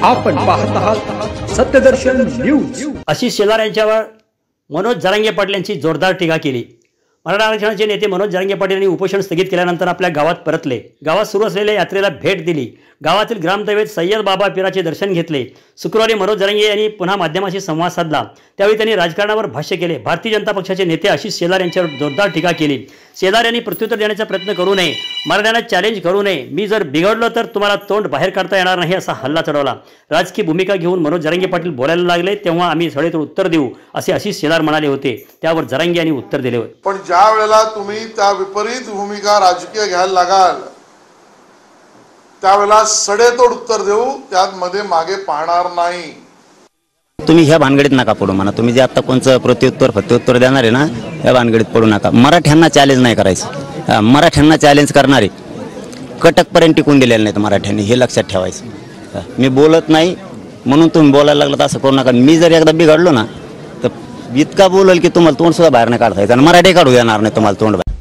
आपण पाहत आहात सत्यदर्शन न्यूज। आशिष शेलार यांच्यावर मनोज जरांगे पाटील यांची जोरदार टीका केली। मराठा आरक्षणाचे नेते मनोज जरांगे पाटील यांनी उपोषण स्थगित केल्यानंतर आपल्या गावात परतले। गावात सुरू असलेल्या यात्रेला भेट दिली। गावातील ग्रामदैवत सय्यद बाबा पीराचे दर्शन घेतले। शुक्रवारी मनोज जरांगे यांनी पुन्हा माध्यमांशी संवाद साधला। त्यावेळी त्यांनी राजकारणावर भाष्य केले। भारतीय जनता पक्षाचे नेते आशिष शेलार यांच्यावर जोरदार टीका केली। शेलार यांनी प्रत्युत्तर देण्याचा प्रयत्न करू नये, मराठ्यांना चॅलेंज करू नये। मी जर बिघडलो तर तुम्हाला तोंड बाहेर काढता येणार नाही असा हल्ला चढवला। राजकीय भूमिका घेऊन मनोज जरांगे पाटील बोलायला लागले तेव्हा आम्ही सडेतोड उत्तर देऊ असे आशिष शेलार म्हणाले होते। त्यावर जरांगे यांनी उत्तर दिले होते। पण ज्या वेळेला तुम्ही त्या विपरीत भूमिका राजकीय घ्यायला लागाल त्यावेळेला सडेतोड उत्तर देऊ, त्यात मध्ये मागे पाहणार नाही। तुम्ही ह्या भानगडीत नका पडू म्हणा। तुम्ही जे आता कोणचं प्रत्युत्तर देणार आहे ना, या भानगडीत पडू नका। मराठ्यांना चॅलेंज नाही करायचं। मराठ्यांना चॅलेंज करणारे कटकपर्यंत टिकून दिलेले नाहीत मराठ्यांनी, हे लक्षात ठेवायचं। मी बोलत नाही म्हणून तुम्ही बोलायला लागलात असं करू नका। मी जर एकदा बिघडलो ना तर इतका बोलल की तुम्हाला तोंड सुद्धा बाहेर नाही काढता येतं आणि मराठी काढू देणार नाही तुम्हाला तोंड बाहेर।